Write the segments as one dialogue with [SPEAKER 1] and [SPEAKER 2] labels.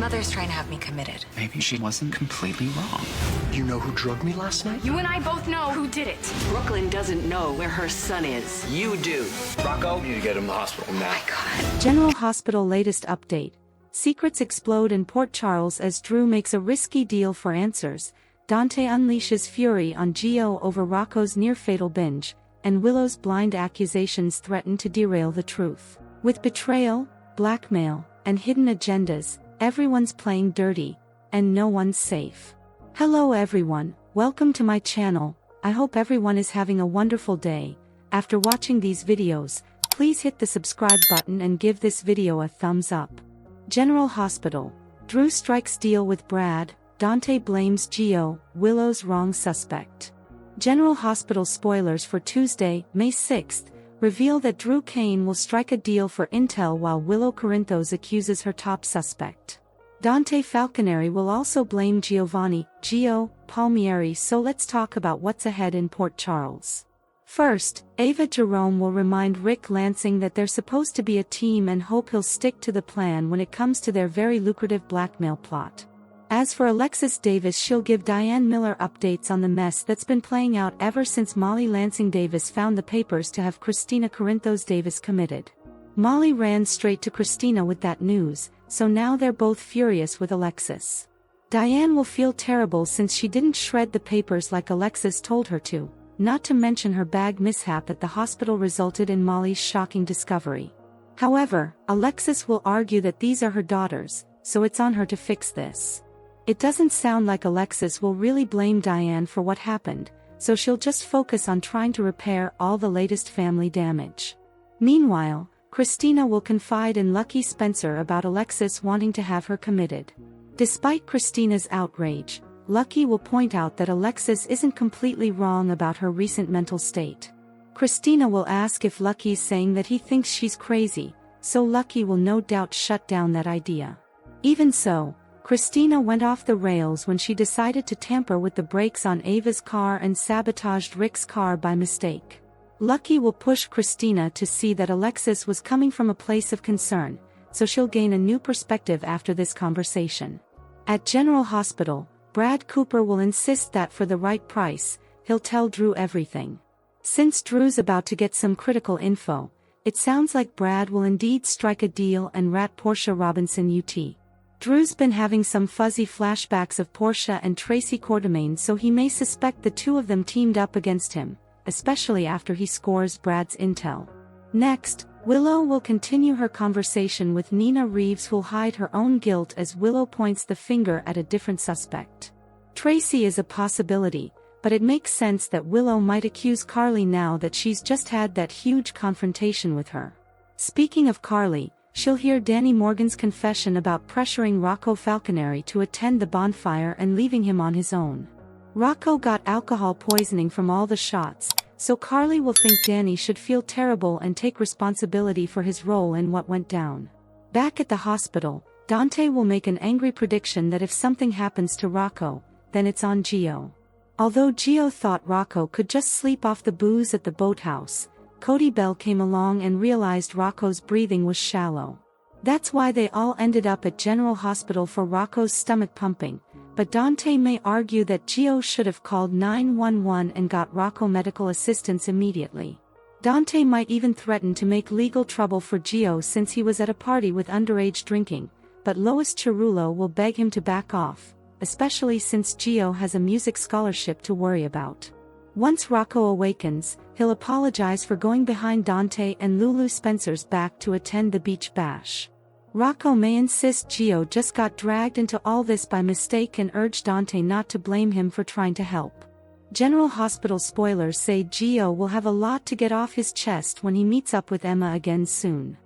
[SPEAKER 1] mother's trying to have me committed.
[SPEAKER 2] Maybe she wasn't completely wrong.
[SPEAKER 3] You know who drugged me last night?
[SPEAKER 4] You and I both know who did it.
[SPEAKER 5] Brooklyn doesn't know where her son is. You do.
[SPEAKER 3] Rocco, you need to get him to the hospital now.
[SPEAKER 1] Oh my God.
[SPEAKER 6] General Hospital latest update. Secrets explode in Port Charles as Drew makes a risky deal for answers. Dante unleashes fury on Gio over Rocco's near-fatal binge, and Willow's blind accusations threaten to derail the truth. With betrayal, blackmail, and hidden agendas, everyone's playing dirty, and no one's safe. Hello everyone, welcome to my channel. I hope everyone is having a wonderful day. After watching these videos, please hit the subscribe button and give this video a thumbs up. General Hospital. Drew strikes deal with Brad, Dante blames Gio, Willow's wrong suspect. General Hospital spoilers for Tuesday, May 6th, reveal that Drew Kane will strike a deal for intel while Willow Corinthos accuses her top suspect. Dante Falconeri will also blame Gio Palmieri. So let's talk about what's ahead in Port Charles. First, Ava Jerome will remind Rick Lansing that they're supposed to be a team and hope he'll stick to the plan when it comes to their very lucrative blackmail plot. As for Alexis Davis, she'll give Diane Miller updates on the mess that's been playing out ever since Molly Lansing Davis found the papers to have Christina Corinthos Davis committed. Molly ran straight to Christina with that news, so now they're both furious with Alexis. Diane will feel terrible since she didn't shred the papers like Alexis told her to, not to mention her bag mishap at the hospital resulted in Molly's shocking discovery. However, Alexis will argue that these are her daughters, so it's on her to fix this. It doesn't sound like Alexis will really blame Diane for what happened, so she'll just focus on trying to repair all the latest family damage. Meanwhile, Christina will confide in Lucky Spencer about Alexis wanting to have her committed. Despite Christina's outrage, Lucky will point out that Alexis isn't completely wrong about her recent mental state. Christina will ask if Lucky's saying that he thinks she's crazy, so Lucky will no doubt shut down that idea. Even so, Christina went off the rails when she decided to tamper with the brakes on Ava's car and sabotaged Rick's car by mistake. Lucky will push Christina to see that Alexis was coming from a place of concern, so she'll gain a new perspective after this conversation. At General Hospital, Brad Cooper will insist that for the right price, he'll tell Drew everything. Since Drew's about to get some critical info, it sounds like Brad will indeed strike a deal and rat Portia Robinson UT. Drew's been having some fuzzy flashbacks of Portia and Tracy Quartermaine, so he may suspect the two of them teamed up against him, especially after he scores Brad's intel. Next, Willow will continue her conversation with Nina Reeves, who'll hide her own guilt as Willow points the finger at a different suspect. Tracy is a possibility, but it makes sense that Willow might accuse Carly now that she's just had that huge confrontation with her. Speaking of Carly, she'll hear Danny Morgan's confession about pressuring Rocco Falconeri to attend the bonfire and leaving him on his own. Rocco got alcohol poisoning from all the shots, so Carly will think Danny should feel terrible and take responsibility for his role in what went down. Back at the hospital, Dante will make an angry prediction that if something happens to Rocco, then it's on Gio. Although Gio thought Rocco could just sleep off the booze at the boathouse, Cody Bell came along and realized Rocco's breathing was shallow. That's why they all ended up at General Hospital for Rocco's stomach pumping, but Dante may argue that Gio should have called 911 and got Rocco medical assistance immediately. Dante might even threaten to make legal trouble for Gio since he was at a party with underage drinking, but Lois Cerullo will beg him to back off, especially since Gio has a music scholarship to worry about. Once Rocco awakens, he'll apologize for going behind Dante and Lulu Spencer's back to attend the beach bash. Rocco may insist Gio just got dragged into all this by mistake and urge Dante not to blame him for trying to help. General Hospital spoilers say Gio will have a lot to get off his chest when he meets up with Emma again soon.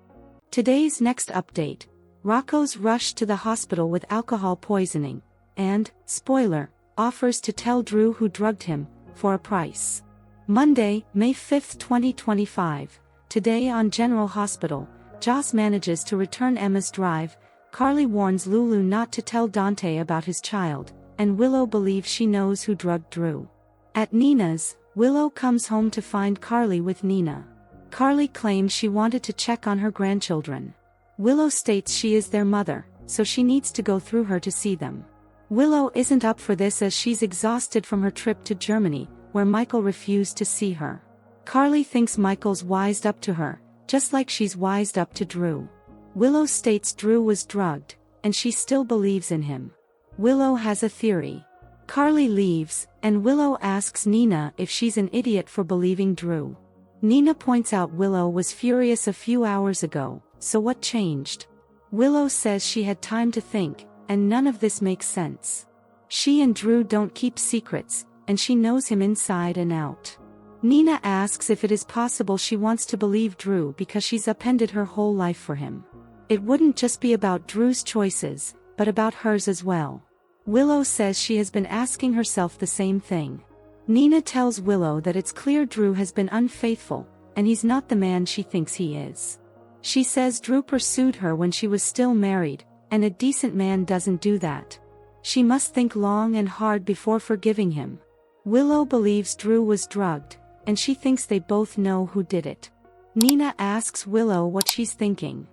[SPEAKER 6] Today's next update: Rocco's rush to the hospital with alcohol poisoning, and, spoiler, offers to tell Drew who drugged him, for a price. Monday, May 5, 2025. Today on General Hospital, Joss manages to return Emma's drive. Carly warns Lulu not to tell Dante about his child, and Willow believes she knows who drugged Drew. At Nina's, Willow comes home to find Carly with Nina. Carly claims she wanted to check on her grandchildren. Willow states she is their mother, so she needs to go through her to see them. Willow isn't up for this as she's exhausted from her trip to Germany, where Michael refused to see her. Carly thinks Michael's wised up to her, just like she's wised up to Drew. Willow states Drew was drugged, and she still believes in him. Willow has a theory. Carly leaves, and Willow asks Nina if she's an idiot for believing Drew. Nina points out Willow was furious a few hours ago, so what changed? Willow says she had time to think, and none of this makes sense. She and Drew don't keep secrets, and she knows him inside and out. Nina asks if it is possible she wants to believe Drew because she's upended her whole life for him. It wouldn't just be about Drew's choices, but about hers as well. Willow says she has been asking herself the same thing. Nina tells Willow that it's clear Drew has been unfaithful, and he's not the man she thinks he is. She says Drew pursued her when she was still married, and a decent man doesn't do that. She must think long and hard before forgiving him. Willow believes Drew was drugged, and she thinks they both know who did it. Nina asks Willow what she's thinking.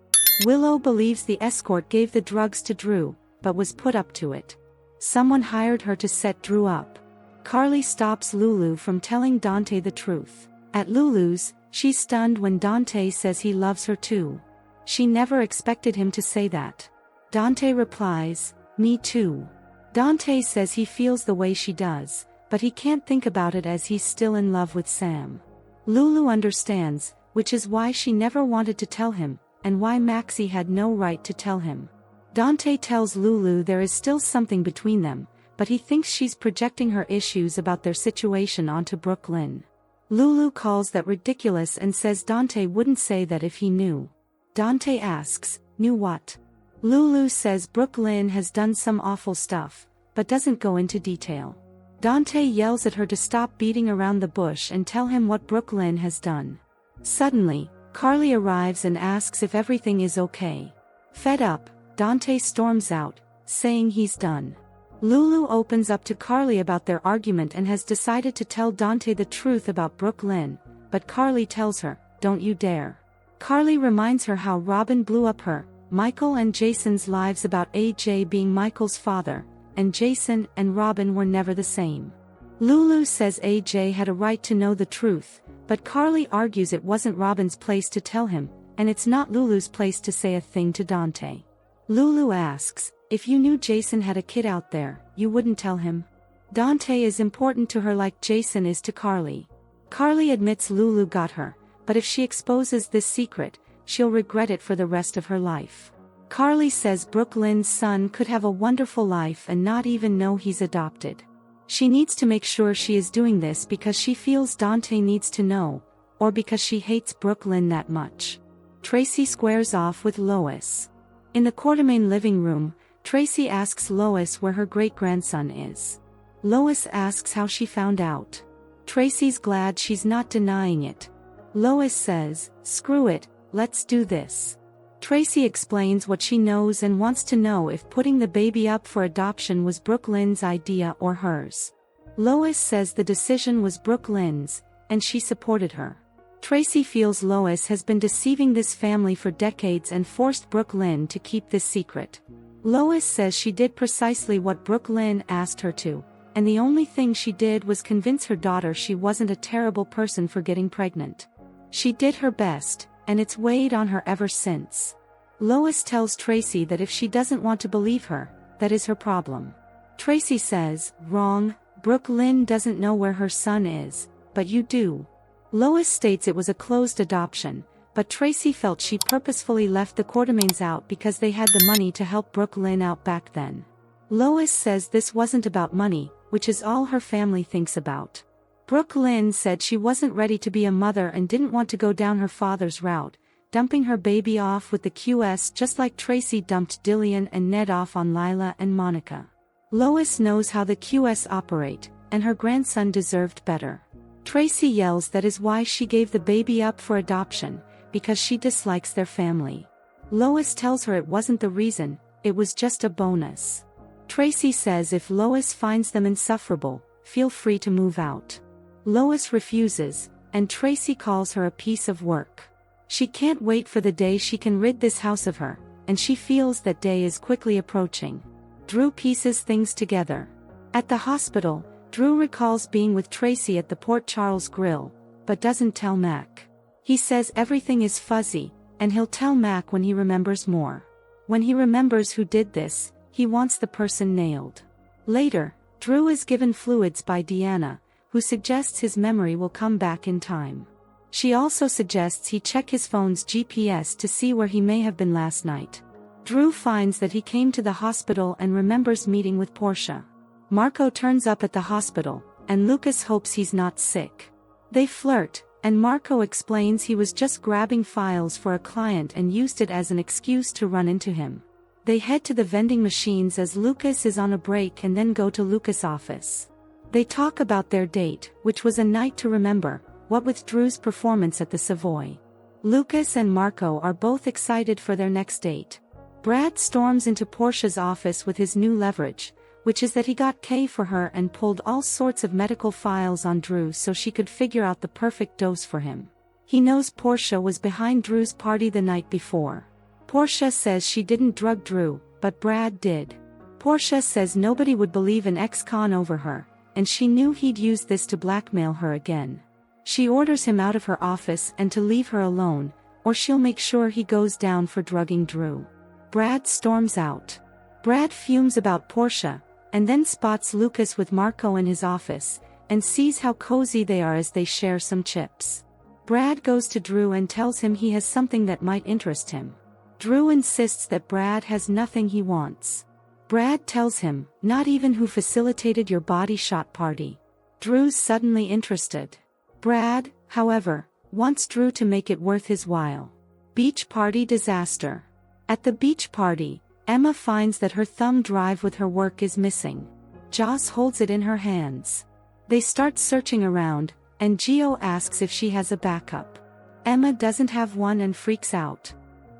[SPEAKER 6] Willow believes the escort gave the drugs to Drew, but was put up to it. Someone hired her to set Drew up. Carly stops Lulu from telling Dante the truth. At Lulu's, she's stunned when Dante says he loves her too. She never expected him to say that. Dante replies, "Me too." Dante says he feels the way she does, but he can't think about it as he's still in love with Sam. Lulu understands, which is why she never wanted to tell him, and why Maxie had no right to tell him. Dante tells Lulu there is still something between them, but he thinks she's projecting her issues about their situation onto Brooklyn. Lulu calls that ridiculous and says Dante wouldn't say that if he knew. Dante asks, "Knew what?" Lulu says Brooklyn has done some awful stuff, but doesn't go into detail. Dante yells at her to stop beating around the bush and tell him what Brooklyn has done. Suddenly, Carly arrives and asks if everything is okay. Fed up, Dante storms out, saying he's done. Lulu opens up to Carly about their argument and has decided to tell Dante the truth about Brooklyn, but Carly tells her, "Don't you dare." Carly reminds her how Robin blew up her, Michael and Jason's lives about AJ being Michael's father, and Jason and Robin were never the same. Lulu says AJ had a right to know the truth, but Carly argues it wasn't Robin's place to tell him, and it's not Lulu's place to say a thing to Dante. Lulu asks, "If you knew Jason had a kid out there, you wouldn't tell him?" Dante is important to her like Jason is to Carly. Carly admits Lulu got her, but if she exposes this secret, she'll regret it for the rest of her life. Carly says Brooklyn's son could have a wonderful life and not even know he's adopted. She needs to make sure she is doing this because she feels Dante needs to know, or because she hates Brooklyn that much. Tracy squares off with Lois. In the Quartermain living room, Tracy asks Lois where her great-grandson is. Lois asks how she found out. Tracy's glad she's not denying it. Lois says, "Screw it, let's do this." Tracy explains what she knows and wants to know if putting the baby up for adoption was Brooklyn's idea or hers. Lois says the decision was Brooklyn's, and she supported her. Tracy feels Lois has been deceiving this family for decades and forced Brooklyn to keep this secret. Lois says she did precisely what Brooklyn asked her to, and the only thing she did was convince her daughter she wasn't a terrible person for getting pregnant. She did her best, and it's weighed on her ever since. Lois tells Tracy that if she doesn't want to believe her, that is her problem. Tracy says, "Wrong, Brooklyn doesn't know where her son is, but you do." Lois states it was a closed adoption, but Tracy felt she purposefully left the Quartermains out because they had the money to help Brooklyn out back then. Lois says this wasn't about money, which is all her family thinks about. Brooklyn said she wasn't ready to be a mother and didn't want to go down her father's route, dumping her baby off with the QS just like Tracy dumped Dillian and Ned off on Lila and Monica. Lois knows how the QS operate, and her grandson deserved better. Tracy yells that is why she gave the baby up for adoption, because she dislikes their family. Lois tells her it wasn't the reason, it was just a bonus. Tracy says if Lois finds them insufferable, feel free to move out. Lois refuses, and Tracy calls her a piece of work. She can't wait for the day she can rid this house of her, and she feels that day is quickly approaching. Drew pieces things together. At the hospital, Drew recalls being with Tracy at the Port Charles Grill, but doesn't tell Mac. He says everything is fuzzy, and he'll tell Mac when he remembers more. When he remembers who did this, he wants the person nailed. Later, Drew is given fluids by Deanna, who suggests his memory will come back in time. She also suggests he check his phone's GPS to see where he may have been last night. Drew finds that he came to the hospital and remembers meeting with Portia. Marco turns up at the hospital, and Lucas hopes he's not sick. They flirt, and Marco explains he was just grabbing files for a client and used it as an excuse to run into him. They head to the vending machines as Lucas is on a break and then go to Lucas' office. They talk about their date, which was a night to remember, what with Drew's performance at the Savoy. Lucas and Marco are both excited for their next date. Brad storms into Portia's office with his new leverage, which is that he got K for her and pulled all sorts of medical files on Drew so she could figure out the perfect dose for him. He knows Portia was behind Drew's party the night before. Portia says she didn't drug Drew, but Brad did. Portia says nobody would believe an ex-con over her, and she knew he'd use this to blackmail her again. She orders him out of her office and to leave her alone, or she'll make sure he goes down for drugging Drew. Brad storms out. Brad fumes about Portia, and then spots Lucas with Marco in his office, and sees how cozy they are as they share some chips. Brad goes to Drew and tells him he has something that might interest him. Drew insists that Brad has nothing he wants. Brad tells him, not even who facilitated your body shot party. Drew's suddenly interested. Brad, however, wants Drew to make it worth his while. Beach party disaster. At the beach party, Emma finds that her thumb drive with her work is missing. Joss holds it in her hands. They start searching around, and Gio asks if she has a backup. Emma doesn't have one and freaks out.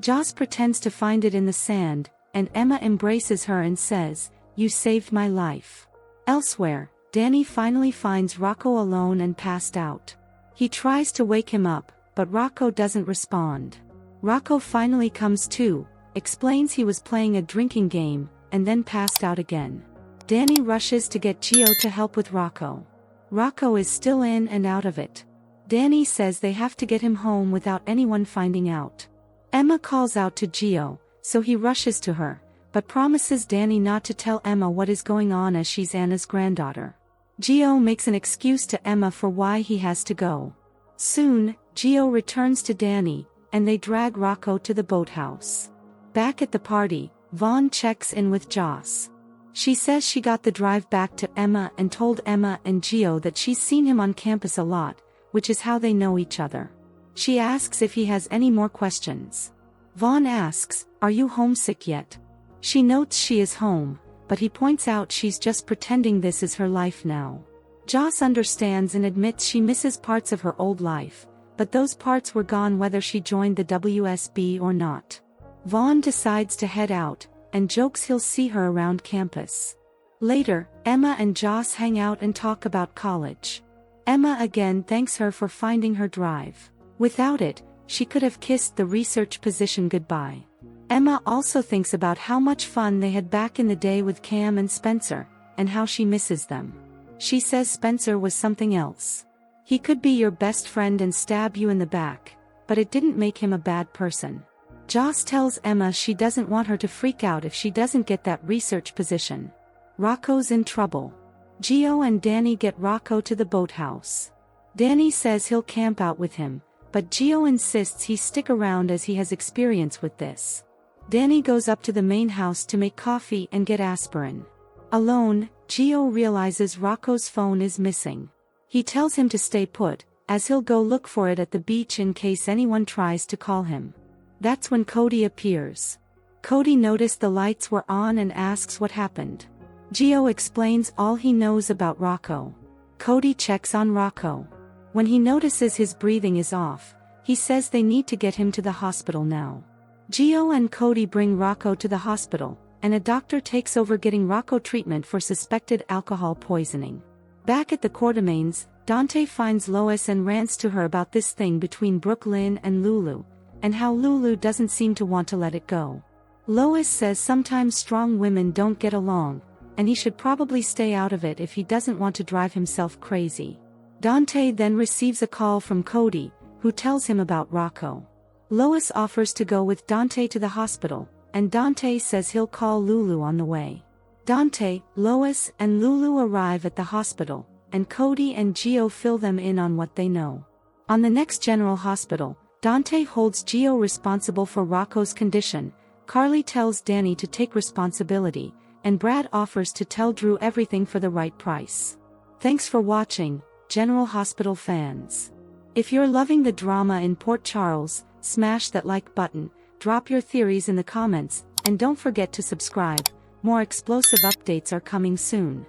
[SPEAKER 6] Joss pretends to find it in the sand, and Emma embraces her and says, "You saved my life." Elsewhere, Danny finally finds Rocco alone and passed out. He tries to wake him up, but Rocco doesn't respond. Rocco finally comes to, explains he was playing a drinking game, and then passed out again. Danny rushes to get Gio to help with Rocco. Rocco is still in and out of it. Danny says they have to get him home without anyone finding out. Emma calls out to Gio, so he rushes to her, but promises Danny not to tell Emma what is going on as she's Anna's granddaughter. Gio makes an excuse to Emma for why he has to go. Soon, Gio returns to Danny, and they drag Rocco to the boathouse. Back at the party, Vaughn checks in with Joss. She says she got the drive back to Emma and told Emma and Gio that she's seen him on campus a lot, which is how they know each other. She asks if he has any more questions. Vaughn asks, "Are you homesick yet?" She notes she is home, but he points out she's just pretending this is her life now. Joss understands and admits she misses parts of her old life, but those parts were gone whether she joined the WSB or not. Vaughn decides to head out, and jokes he'll see her around campus. Later, Emma and Joss hang out and talk about college. Emma again thanks her for finding her drive. Without it, she could have kissed the research position goodbye. Emma also thinks about how much fun they had back in the day with Cam and Spencer, and how she misses them. She says Spencer was something else. He could be your best friend and stab you in the back, but it didn't make him a bad person. Joss tells Emma she doesn't want her to freak out if she doesn't get that research position. Rocco's in trouble. Gio and Danny get Rocco to the boathouse. Danny says he'll camp out with him, but Gio insists he stick around as he has experience with this. Danny goes up to the main house to make coffee and get aspirin. Alone, Gio realizes Rocco's phone is missing. He tells him to stay put, as he'll go look for it at the beach in case anyone tries to call him. That's when Cody appears. Cody noticed the lights were on and asks what happened. Gio explains all he knows about Rocco. Cody checks on Rocco. When he notices his breathing is off, he says they need to get him to the hospital now. Gio and Cody bring Rocco to the hospital, and a doctor takes over getting Rocco treatment for suspected alcohol poisoning. Back at the Quartermaines, Dante finds Lois and rants to her about this thing between Brooklyn and Lulu, and how Lulu doesn't seem to want to let it go. Lois says sometimes strong women don't get along, and he should probably stay out of it if he doesn't want to drive himself crazy. Dante then receives a call from Cody, who tells him about Rocco. Lois offers to go with Dante to the hospital, and Dante says he'll call Lulu on the way. Dante, Lois, and Lulu arrive at the hospital, and Cody and Geo fill them in on what they know. On the next General Hospital, Dante holds Geo responsible for Rocco's condition, Carly tells Danny to take responsibility, and Brad offers to tell Drew everything for the right price. Thanks for watching, General Hospital fans. If you're loving the drama in Port Charles, smash that like button, drop your theories in the comments, and don't forget to subscribe. More explosive updates are coming soon.